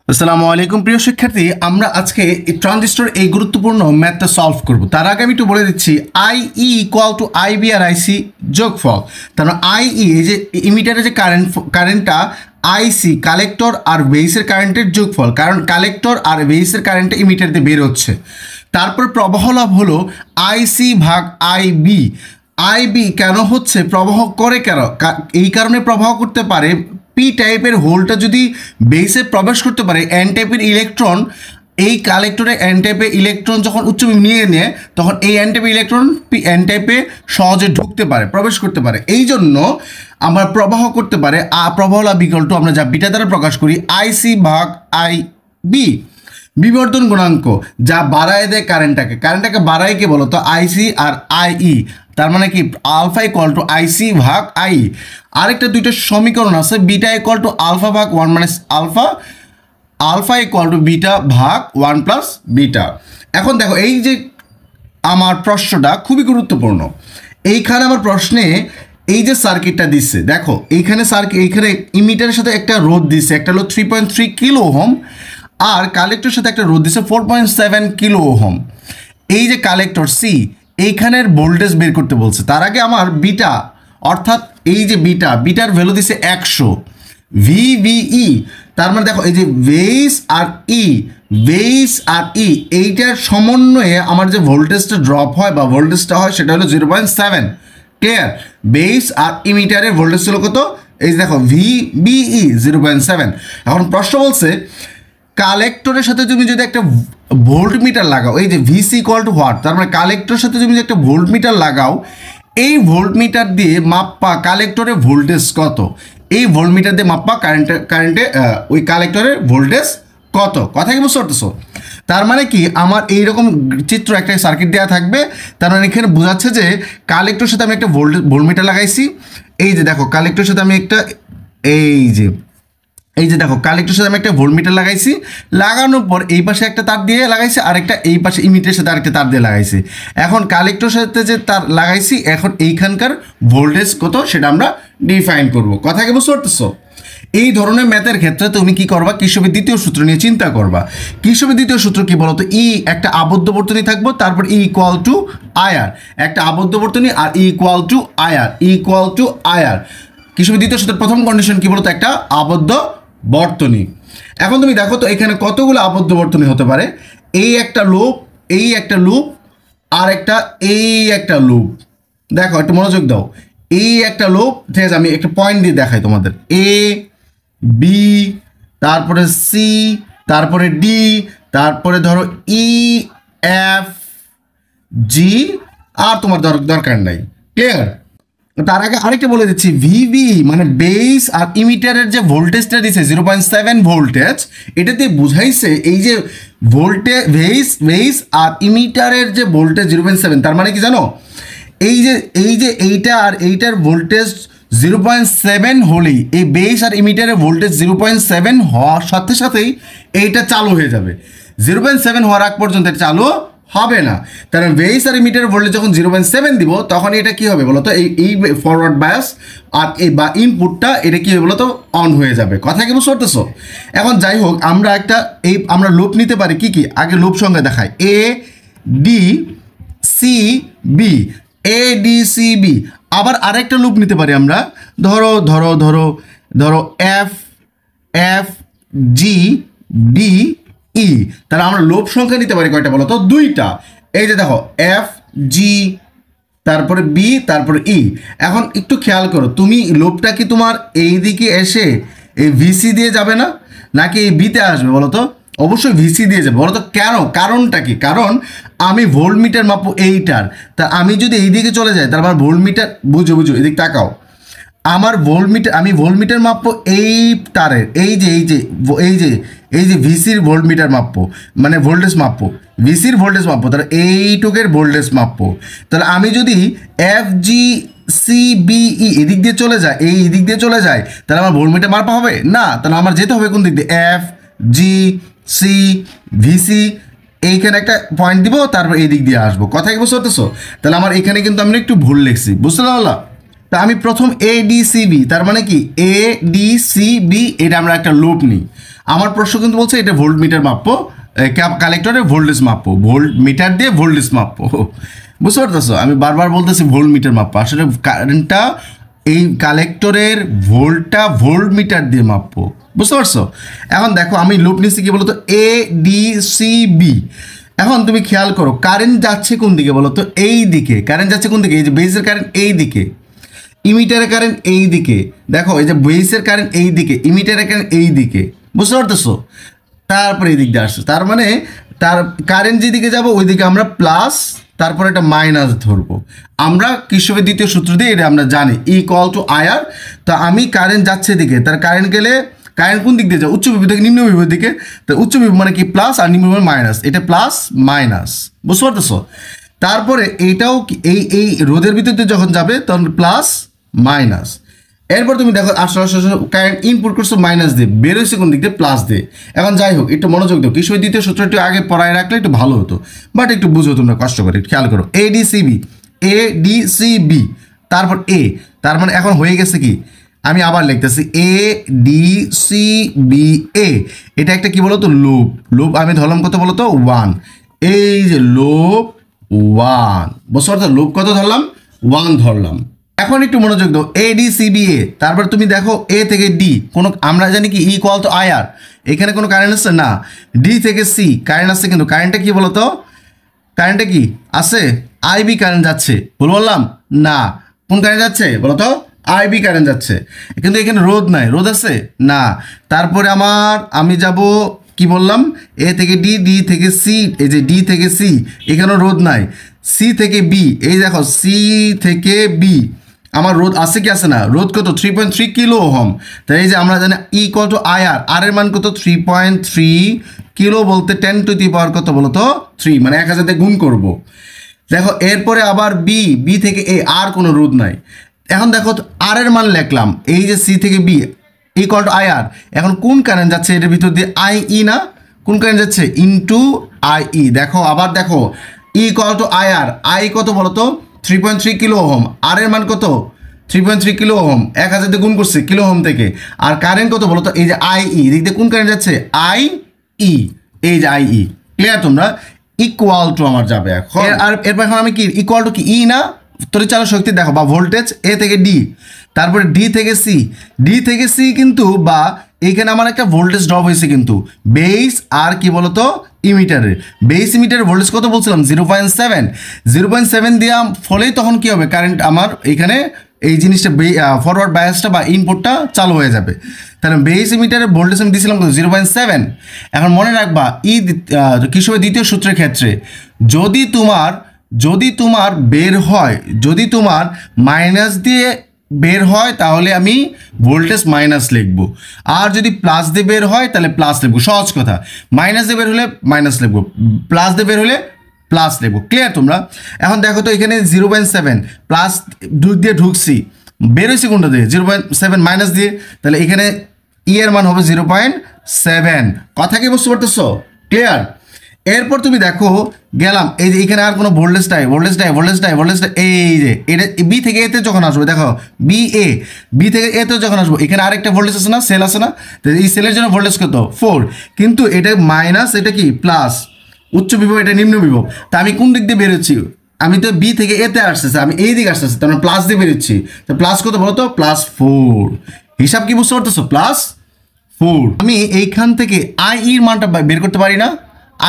আসসালামু আলাইকুম প্রিয় শিক্ষার্থী, আমরা আজকে ট্রানজিস্টর এই গুরুত্বপূর্ণ ম্যাথটা সলভ করব। তার আগে আমি একটু বলে দিচ্ছি I E equal to IB আর আইসি যোগফল। তার আই ই এই যে ইমিটারের যে কারেন্টটা আইসি কালেক্টর আর বেসের কারেন্টের যোগফল, কারণ কালেক্টর আর বেসের কারেন্টটা ইমিটার দিয়ে বের হচ্ছে। তারপর প্রবাহ লাভ হলো আইসি ভাগ আইবি। আইবি কেন হচ্ছে, প্রবাহ করে কেন, এই কারণে প্রবাহ করতে পারে পি টাইপের হোলটা যদি বেসে প্রবেশ করতে পারে, এন টাইপের ইলেকট্রন এই কালেক্টরে এন টাইপের ইলেকট্রন যখন উচ্চ নিয়ে নেয় তখন এই এন টাইপের ইলেকট্রন পি এন টাইপে সহজে ঢুকতে পারে, প্রবেশ করতে পারে। এই জন্য আমরা প্রবাহ করতে পারে প্রবাহ লাভ ইকুয়াল টু আমরা যা বিটা দ্বারা প্রকাশ করি আইসি ভাগ আই বি। বিবর্ধন গুণাঙ্ক যা বাড়ায় দেয় কারেন্টটাকে বাড়ায় কে বলো তো আইসি আর আইই। তার মানে কি আলফা ইকুয়াল টু আইসি ভাগ আই। আরেকটা দুইটা সমীকরণ আছে, বিটা ইকুয়াল টু আলফা ভাগ one minus alpha, alpha equal to beta ভাগ ওয়ান প্লাস বিটা। এখন দেখো এই যে আমার প্রশ্নটা খুবই গুরুত্বপূর্ণ। এইখানে আমার প্রশ্নে এই যে সার্কিটটা দিচ্ছে, দেখো এইখানে এইখানে ইমিটারের সাথে একটা রোধ দিচ্ছে, একটা হলো 3.3 কিলো ওহম, আর কালেক্টরের সাথে একটা রোধ দিচ্ছে 4.7 কিলো ওহম। এই যে কালেক্টর সি এইখানের ভোল্টেজ বের করতে বলছে। তার আগে আমার বিটা অর্থাৎ এই যে বিটার ভ্যালু দিছে 100 ভিভিই। তার মানে দেখো এই যে বেস আর ই এইটার সমন্বয়ে আমার যে ভোল্টেজটা ড্রপ হয় বা ভোল্টেজটা হয় সেটা হলো 0.7। ক্লিয়ার? বেস আর ইমিটারের ভোল্টেজ ছিল কত? এই যে দেখো ভিবিই 0.7। এখন প্রশ্ন বলছে কালেক্টরের সাথে তুমি যদি একটা ভোল্ট মিটার লাগাও, এই যে ভিসি ইকুয়াল টু হোয়াট, তার মানে কালেক্টরের সাথে তুমি যদি একটা ভোল্ট মিটার লাগাও, এই ভোল্ট মিটার দিয়ে মাপা কালেক্টরের ভোল্টেজ কত, এই ভোল্ট মিটার দিয়ে মাপা কারেন্টে ওই কালেক্টরের ভোল্টেজ কত। কথা কি বুঝতে পারতেছো? তার মানে কি আমার এইরকম চিত্র একটা সার্কিট দেওয়া থাকবে, তার মানে এখানে বোঝাচ্ছে যে কালেক্টরের সাথে আমি একটা ভোল্ট মিটার লাগাইছি। এই যে দেখো কালেক্টরের সাথে আমি একটা এই যে দেখো কালেক্টরের সাথে আমি একটা ভোল্টমিটার লাগাইছি, লাগানোর পর এই পাশে একটা তার দিয়ে লাগাইছি, আরেকটা এই পাশে ইমিটারের সাথে আরেকটা তার দিয়ে লাগাইছি। এখন কালেক্টরের সাথে যে তার লাগাইছি, এখন এইখানকার ভোল্টেজ কত সেটা আমরা ডিফাইন করব। কথা কি বুঝতে পারতেছো? এই ধরনের ম্যাথের ক্ষেত্রে তুমি কি করবা, কির্শফের দ্বিতীয় সূত্র নিয়ে চিন্তা করবা। কির্শফের দ্বিতীয় সূত্র কি বলতো? ই একটা আবদ্ধ বর্তনী থাকবো, তারপর ই ইকুয়াল টু আয়ার, একটা আবদ্ধ বর্তনী আর ই ইকুয়াল টু আয়ার। কির্শফের দ্বিতীয় সূত্রের প্রথম কন্ডিশন কি বলতো? একটা আবদ্ধ বর্তনী। এখন তুমি দেখো তো এখানে কতগুলো আবদ্ধ বর্তনী হতে পারে। এই একটা লুপ, আর একটা লুপ। দেখো একটু মনোযোগ দাও, এই একটা লুপ, ঠিক আছে? আমি একটা পয়েন্ট দিয়ে দেখাই তোমাদের, এ বি, তারপরে সি, তারপরে ডি, তারপরে ধরো ই এফ জি, আর তোমার দরকার নাই। ক্লিয়ার? তার আগে আরেকটা বলে দিচ্ছি, ভিভি মানে বেস আর ইমিটারের যে ভোল্টেজটা দিচ্ছে 0.7 ভোল্টেজ, এটাতে বুঝাইছে এই যে বেস আর ইমিটারের যে ভোল্টেজ 0.7। তার মানে কি জানো, এই যে এইটা আর এইটার ভোল্টেজ 0.7 হলেই এই বেস আর ইমিটারের ভোল্টেজ 0.7 হওয়ার সাথে সাথেই এইটা চালু হয়ে যাবে। 0.7 হওয়ার আগ পর্যন্ত এটা চালু হবে না। কারণ বেস আর ইমিটারের ভোল্টেজ যখন 0.7 দিব তখন এটা কি হবে বলতো, এই ফরওয়ার্ড বায়াস আর এই বা ইনপুটটা এটা কি হবে বলতো, অন হয়ে যাবে। কথা কি বুঝতে পারতেছো? এখন যাই হোক, আমরা লুপ নিতে পারি কি কি, আগে লুপ সংখ্যা দেখায়, A D C B, A D C B. আবার আরেকটা লুপ নিতে পারি আমরা, ধরো এফ জি ডি ই। তাহলে আমরা লুপ সংখ্যা নিতে পারি কয়টা বলো তো? দুইটা। এই যে দেখো এফ জি, তারপরে বি, তারপরে ই। এখন একটু খেয়াল করো, তুমি লুপটা কি তোমার এই দিকে এসে এই ভিসি দিয়ে যাবে না, নাকি এই বিতে আসবে বলো তো? অবশ্যই ভিসি দিয়ে যাবে। বলো তো কেন? কারণটা কি? কারণ আমি ভোল্টমিটার মাপবো এইটার, তা আমি যদি এই দিকে চলে যাই তার মানে ভোল্টমিটার, বুঝো এদিক তাকাও, আমার আমি ভোল্টমিটার মাপবো এই তারের, এই যে ভিসির ভোল্টমিটার মাপবো, মানে ভোল্টেজ মাপবো, ভিসির ভোল্টেজ মাপবো, তাহলে এইটুকের ভোল্টেজ মাপবো। তাহলে আমি যদি F G C B E এদিক দিয়ে চলে যায়, দিক দিয়ে চলে যায়, তাহলে আমার ভোল্টমিটার মাপা হবে না। তাহলে আমার যেতে হবে কোন দিক দিয়ে? এফ জি সি ভিসি, এইখানে একটা পয়েন্ট দিব, তারপর এই দিক দিয়ে আসবো। কথা কি বুঝতে পারতেছো? তাহলে আমার এখানে কিন্তু আমি একটু ভুল লিখছি, বুঝতে পারলা? তা আমি প্রথম ADCB, তার মানে কি ADCB, এটা আমরা একটা লুপ নিই। আমার প্রশ্ন কিন্তু বলছে এটা ভোল্ট মিটার মাপবো, কালেক্টরে ভোল্টেজ মাপবো, ভোল্ট মিটার দিয়ে ভোল্টেজ মাপবো। বুঝতে পারতেছো, আমি বারবার বলতেছি ভোল্ট মিটার মাপবো, আসলে কারেন্টটা এই কালেক্টরের ভোল্টটা ভোল্ট মিটার দিয়ে মাপবো। বুঝতে পারছো? এখন দেখো আমি লুপ নিচ্ছি কি বলতো, ADCB। এখন তুমি খেয়াল করো কারেন্ট যাচ্ছে কোন দিকে বলো তো, এই দিকে কারেন্ট যাচ্ছে কোন দিকে, এই যে বেসের কারেন্ট এই দিকে, ইমিটারের কারেন্ট এই দিকে, দেখো এই যে বেসের কারেন্ট এই দিকে, ইমিটারের কারেন্ট এই দিকে। বুঝতে পারতেছো? তারপরে এই দিক দিয়ে আসছে, তার মানে তার কারেন্ট যেদিকে যাবো ওই দিকে আমরা প্লাস, তারপরে একটা মাইনাস ধরবো। আমরা কির্চফের দ্বিতীয় সূত্র দিয়ে এটা আমরা জানি ইকুয়াল টু আয়ার। তো আমি কারেন্ট যাচ্ছে দিকে, তার কারেন্ট গেলে কারেন্ট কোন দিক দিয়ে যায়, উচ্চ বিভব থেকে নিম্ন বিভবের দিকে। তো উচ্চ বিভব মানে কি প্লাস, আর নিম্ন বিভব মাইনাস, এটা প্লাস মাইনাস। বুঝতে পারতেছো? তারপরে এইটাও এই রোদের ভিতরে যখন যাবে তখন প্লাস মাইনাস। এরপর তুমি দেখো আসলে কারেন্ট ইনপুট করছো মাইনাস দিয়ে, বেরোচ্ছে কোন দিক দিয়ে, প্লাস দিয়ে। এখন যাই হোক একটু মনোযোগ দাও, কির্চফের দ্বিতীয় সূত্রটি আগে পড়ায় রাখলে একটু ভালো হতো, বাট একটু বুঝো তোমরা কষ্ট করে, খেয়াল করো। ADCB, তারপর A, তার মানে এখন হয়ে গেছে কি, আমি আবার লিখতেছি ADCBA। এটা একটা কি বলতো, লুপ আমি ধরলাম কত বলতো 1, এই যে লুপ 1। বুঝতে পারছো? লুপ কত ধরলাম, 1 ধরলাম। এখন একটু মনোযোগ দাও, ADCBA, তারপর তুমি দেখো A থেকে D, কোনো আমরা জানি কি ইকুয়াল টু আয়ার, এখানে কোনো কারেন্ট আছে না। D থেকে C কারেন্ট আছে, কিন্তু কারেন্টটা কি বলতো, কারেন্টটা কি আছে, IB কারেন্ট যাচ্ছে। বললাম না, কোন কারেন্ট যাচ্ছে বলতো, IB কারেন্ট যাচ্ছে, কিন্তু এখানে রোদ নাই, রোদ আছে না। তারপরে আমি যাব কি বললাম, A থেকে D, D থেকে C, এই যে D থেকে C, এখানেও রোদ নাই। C থেকে B, এই দেখো C থেকে B, আমার রোদ আছে কি আছে না, রোদ কত 3.3 কিলো ওহম। তাই এই যে আমরা জানি ইকুয়াল টু আয়ার, আর এর মান কত 3.3 কিলো, বলতে 10 টু দি পাওয়ার কত বলো তো 3, মানে 1000 দিয়ে গুণ করবো। দেখো এরপরে আবার B থেকে A, আর কোনো রোদ নাই। এখন দেখো আর এর মান লিখলাম, এই যে C থেকে B ইকুয়াল টু আয়ার, এখন কোন কারেন্ট যাচ্ছে এটার ভিতর দিয়ে, IE না, কোন কারেন্ট যাচ্ছে ইনটু IE। দেখো আবার দেখো ইকুয়াল টু আয়ার, I কত বলো তো 3.3 কিলো ওহম, আর এর মান কত 3.3 কিলো ওহম, 1000 দিয়ে গুণ করছে কিলো ওহম থেকে। আর কারেন্ট কত বলো তো, এই যে IE, দিক দিয়ে কোন কারেন্ট যাচ্ছে IE, এই যে IE। ক্লিয়ার তোমরা? ইকুয়াল টু আমার যাবে এখন, আর এরপর এখন আমি কি ইকুয়াল টু কি ই না, তড়িৎচালক শক্তি দেখো বা ভোল্টেজ A থেকে D, তারপরে D থেকে C কিন্তু, বা এইখানে আমার একটা ভোল্টেজ ড্রপ হয়েছে কিন্তু বেস আর কি বলতো ইমিটারের, বেস ইমিটারের ভোল্টেজ কত বলছিলাম 0.7 দেওয়া ফলেই তখন কি হবে, কারেন্ট আমার এখানে এই জিনিসটা ফরওয়ার্ড বায়াসটা বা ইনপুটটা চালু হয়ে যাবে। তাহলে বেস ইমিটারের ভোল্টেজ আমি দিয়েছিলাম 0.7। এখন মনে রাখবা কির্চফের দ্বিতীয় সূত্রের ক্ষেত্রে যদি তোমার বের হয়, যদি তোমার মাইনাস দিয়ে বের হয় তাহলে আমি ভোল্টেজ মাইনাস লিখবো, আর যদি প্লাস দিয়ে বের হয় তাহলে প্লাস লিখবো। সহজ কথা, মাইনাস দিয়ে বের হলে মাইনাস লিখবো, প্লাস দিয়ে বের হলে প্লাস লিখবো। ক্লিয়ার তোমরা? এখন দেখো তো এখানে 0.7 প্লাস দিয়ে ঢুকছি, বের হয়েছে কোনটা দিয়ে 0.7 মাইনাস দিয়ে, তাহলে এখানে এর মান হবে 0.7। কথা কি বুঝতে পারতেছো? ক্লিয়ার? এরপর তুমি দেখো গেলাম, এই যে এখানে আর কোনো ভোল্টেজ নাই, এই যে এটা B থেকে A তে যখন আসবো, দেখো B থেকে A তে যখন আসবো, এখানে আরেকটা ভোল্টেজ আছে না, সেল আছে না, তো এই সেলের জন্য ভোল্টেজ কত 4, কিন্তু এটা মাইনাস, এটা কি প্লাস, উচ্চ বিভব এটা নিম্ন বিভব। তা আমি কোন দিক দিয়ে বেরোচ্ছি, আমি তো B থেকে A তে আসতেছে, আমি এই দিকে আসতেছি, তার মানে প্লাস দিয়ে বেরোচ্ছি। তো প্লাস কত বলো তো, +4। হিসাব কি বুঝতে পারতেছো, +4। আমি এইখান থেকে IE এর মানটা বের করতে পারি না,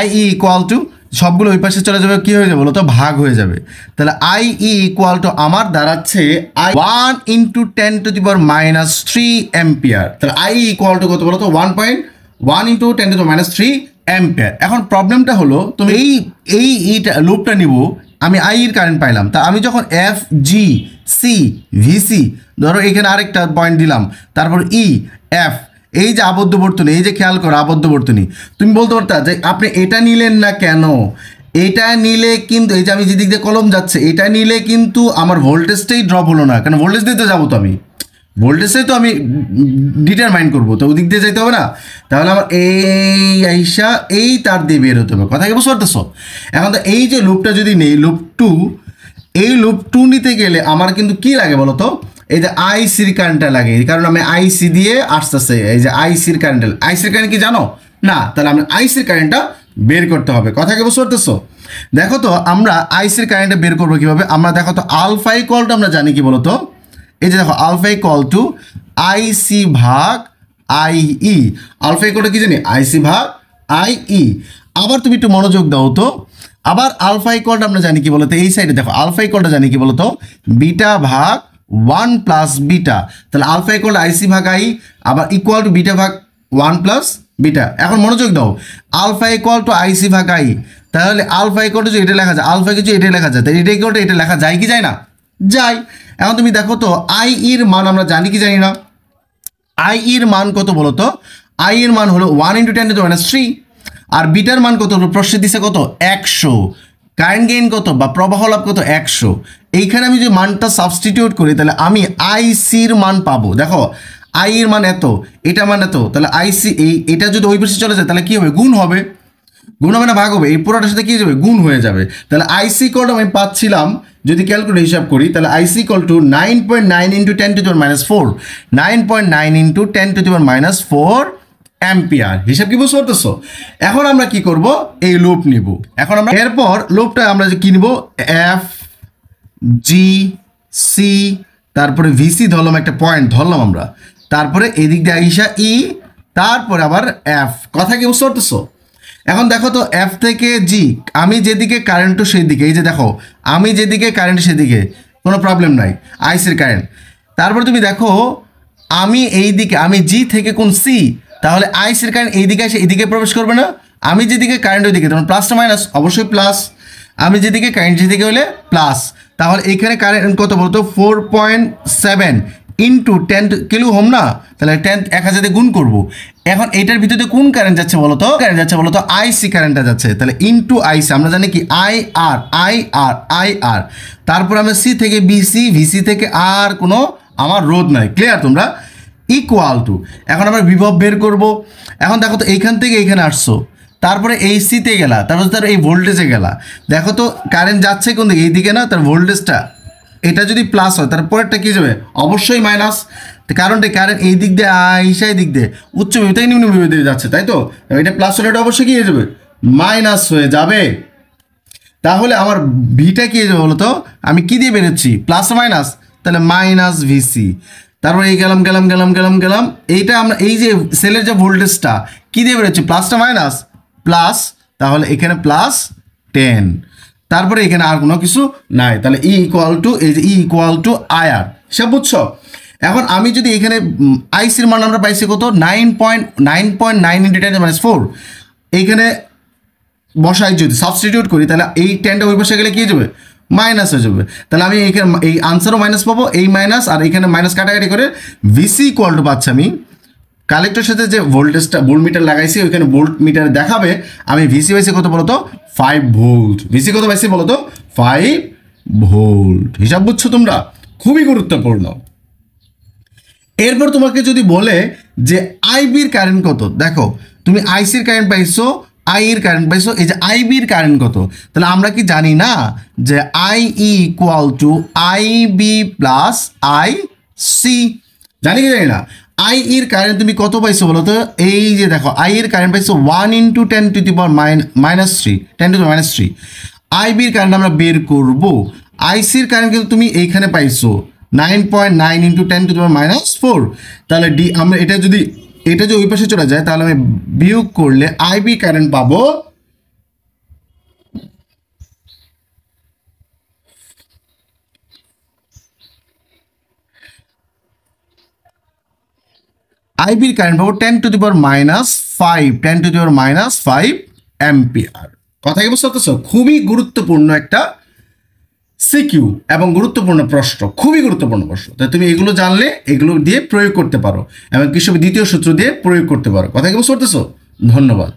IE ইকুয়াল টু সবগুলো ওই পাশে চলে যাবে, কি হয়ে যাবে বলো তো, ভাগ হয়ে যাবে। তাহলে IE ইকুয়াল টু আমার দাঁড়াচ্ছে 1 × 10⁻³ অ্যাম্পিয়ার। তাহলে IE ইকুয়াল টু কত বলো তো, 1.1 × 10⁻³ অ্যাম্পিয়ার। এখন প্রবলেমটা হলো, তুমি এইটা লুপটা নিব, আমি IE এর কারেন্ট পাইলাম, তা আমি যখন FG C VC, ধরো এখানে আরেকটা পয়েন্ট দিলাম, তারপর EF, এই যে আবদ্ধ বর্তনী, এই যে খেয়াল করো আবদ্ধ বর্তনী, তুমি বলতে পারতা যে আপনি এটা নিলেন না কেন, এটা নিলে কিন্তু এই যে আমি যেদিক দিয়ে কলম যাচ্ছে, এটা নিলে কিন্তু আমার ভোল্টেজটাই ড্রপ হলো না, কারণ ভোল্টেজ দিতে যাবো, তো আমি ভোল্টেজটাই তো আমি ডিটারমাইন করবো, তো ওদিক দিয়ে যাইতে হবে না। তাহলে আমার এই আইসা এই তার দিয়ে বের হতে হবে। কথা কি বুঝতে পারতেছো? এখন তো এই যে লুপটা যদি নেই, লুপ 2, এই লুপ 2 নিতে গেলে আমার কিন্তু কি লাগে বলো তো, এই যে আইসির কারেন্টটা লাগে, কারণ আমি আইসি দিয়ে আসতেছে, এই যে আইসির কারেন্ট কি জানো না, তাহলে আমি আইসির কারেন্টটা বের করতে হবে। কথা কি বুঝতে পারতেছো? দেখো তো আমরা আইসির কারেন্টটা বের করবো কিভাবে, আমরা দেখো তো আলফা ইকুয়াল টু আমরা জানি কি বলতো, এই যে দেখো আলফা ইকুয়াল টু আইসি ভাগ আইই, আলফা ইকুয়াল টু কি জানি আইসি ভাগ আইই। আবার তুমি একটু মনোযোগ দাও তো, আবার আলফা ইকুয়াল টু আমরা জানি কি বলতো, এই সাইডে দেখো আলফা ইকুয়ালটা জানি কি বলতো, বিটা ভাগ 1 প্লাস বিটা, তাহলে আলফা ইকুয়াল টু আইসি ভাগ আই, আবার ইকুয়াল টু বিটা ভাগ 1 প্লাস বিটা। এখন মনোযোগ দাও, আলফা ইকুয়াল টু আইসি ভাগ আই, তাহলে আলফা ইকুয়াল টু এটা লেখা যায়, আলফা কিছু এটা লেখা যায়, তাই এটা ইকুয়াল টু এটা লেখা যায় কি যায় না? যায়। এখন তুমি দেখো তো আই এর মান আমরা জানি কি জানি না, আই এর মান কত বলো তো, আই এর মান হলো 1 × 10⁻³ আর বিটার মান কত হলো, প্রশ্নে দিছে কত 100, কারেন্ট গেইন কত বা প্রবাহ লাভ কত 100। এইখানে আমি যদি মানটা সাবস্টিটিউট করি তাহলে আমি আইসির মান পাবো, দেখো আই এর মান এত, এটা মান এত, তাহলে আইসি এটা যদি ওই পাশে চলে যায় তাহলে কি হবে, গুণ হবে, গুণ হবে না ভাগ হবে, এই পুরোটার সাথে কি হয়ে যাবে, গুণ হয়ে যাবে। তাহলে আইসি ইকুয়াল টু আমি পাচ্ছিলাম, যদি ক্যালকুলেট হিসাব করি তাহলে আইসি ইকুয়াল টু 9.9 × 10⁻⁴, 9.9 × 10⁻⁴ অ্যাম্পিয়ার। হিসাব কি বুঝতে পারতেছো? এখন আমরা কি করব, এই লুপ নিব। এখন আমরা এরপর লুপটা আমরা যে কি নিব, এফ জি সি, তারপরে ভিসি ধরলাম, একটা পয়েন্ট ধরলাম আমরা, তারপরে এদিক দিয়ে আইসা ই, তারপরে আবার এফ। কথা কি বুঝতে পারতেছো? এখন দেখো তো এফ থেকে জি, আমি যেদিকে কারেন্ট সেই দিকে, এই যে দেখো আমি যেদিকে কারেন্ট সেদিকে কোনো প্রবলেম নাই, আইসির কারেন্ট। তারপর তুমি দেখো আমি এই দিকে, আমি জি থেকে কোন সি, তাহলে আইসির কারেন্ট এইদিকে এসে এইদিকে প্রবেশ করবে না, আমি যেদিকে কারেন্ট ওইদিকে, তখন প্লাসটা মাইনাস, অবশ্যই প্লাস, আমি যেদিকে কারেন্ট যেদিকে হলে প্লাস। তাহলে এইখানে কারেন্ট কত বলতো, 4.7 × 10 কিলো হোম না, তাহলে 10 1000 দিয়ে গুণ করবো। এখন এটার ভিতরে কোন কারেন্ট যাচ্ছে বলো তো, কারেন্ট যাচ্ছে বলো তো আইসি কারেন্টটা যাচ্ছে, তাহলে ইনটু আইসি, আমরা জানি কি আই আর আই আর আই আর, তারপর আমরা সি থেকে বিসি, ভিসি থেকে আর কোনো আমার রোধ নাই। ক্লিয়ার তোমরা? ইকুয়াল টু, এখন আমরা বিভব বের করব। এখন দেখো তো এইখান থেকে এইখানে আসছো, তারপরে এই সিতে গেলা, তারপরে তার এই ভোল্টেজে গেলা, দেখো তো কারেন্ট যাচ্ছে কোন দিকে, এইদিকে না, তার ভোল্টেজটা এটা যদি প্লাস হয় তারপরেরটা কী যাবে, অবশ্যই মাইনাস, কারণটা কারেন্ট এই দিক দিয়ে আইসা এই দিক দিয়ে উচ্চ বিভব থেকে নিম্ন বিভব দিয়ে যাচ্ছে, তাই তো? এটা প্লাস হলে এটা অবশ্যই কী হয়ে যাবে, মাইনাস হয়ে যাবে। তাহলে আমার ভিটা কী হয়ে যাবে বলো তো, আমি কী দিয়ে বেরোচ্ছি, প্লাস মাইনাস, তাহলে মাইনাস ভিসি। তারপর এই গেলাম গেলাম গেলাম গেলাম গেলাম, এইটা আমরা এই যে সেলের যে ভোল্টেজটা কী দিয়ে বেরোচ্ছি, প্লাসটা মাইনাস প্লাস, তাহলে এখানে প্লাস 10, তারপরে এখানে আর কোনো কিছু নাই, তাহলে ই ইকুয়াল টু, এই যে ই ইকুয়াল টু আই আর, সব বুঝছো? এখন আমি যদি এখানে আইসির মান আমরা পাইছি কত, 9.9 × 10⁻⁴, এইখানে বসাই যদি সাবস্টিটিউট করি তাহলে এই 10টা ওই পাশে গেলে কী হয়ে যাবে, মাইনাস হয়ে যাবে। তাহলে আমি এইখানে এই আনসারও মাইনাস পাবো, এই মাইনাস আর এইখানে মাইনাস কাটাকাটি করে ভিসি ইকুয়াল টু পাচ্ছি আমি, কালেক্টরের সাথে যে ভোল্টেজটা ভোল্ট মিটার লাগাইছি ওইখানে ভোল্ট মিটার দেখাবে আমি ভিসি পাইছি কত বলো তো, 5 ভোল্ট। ভিসি কত পাইছি বলো তো, 5 ভোল্ট। হিসাব বুঝছো তোমরা? খুবই গুরুত্বপূর্ণ। এরপর তোমাকে যদি বলে যে আইবির কারেন্ট কত, দেখো তুমি আইসির কারেন্ট পাইছো, আই এর কারেন্ট পাইছো, এই যে আইবির কারেন্ট কত, তাহলে আমরা কি জানি না যে I equal to IB plus I C, জানি কি জানি না? আই এর কারেন্ট তুমি কত পাইছো বলো তো, এই যে দেখো আই এর কারেন্ট পাইছো 1 × 10⁻⁻3, আইবির কারেন্ট আমরা বের করব। আইসির কারেন্ট কিন্তু তুমি এইখানে পাইছো 9.9 × 10⁻⁴, তাহলে ডি আমরা এটা যদি ওই পাশে চলে যায় তাহলে আমি বিয়োগ করলে আইবি কারেন্ট পাবো আইবির কারেন্ট পাবো 10⁻⁵ অ্যাম্পিয়ার। কথা কি বুঝতে পারছো? খুবই গুরুত্বপূর্ণ একটা সিকিউ এবং গুরুত্বপূর্ণ প্রশ্ন, খুবই গুরুত্বপূর্ণ প্রশ্ন। তাই তুমি এগুলো জানলে এগুলো দিয়ে প্রয়োগ করতে পারো এবং কিভাবে দ্বিতীয় সূত্র দিয়ে প্রয়োগ করতে পারো। কথা কি বুঝতে পারতেছো? ধন্যবাদ।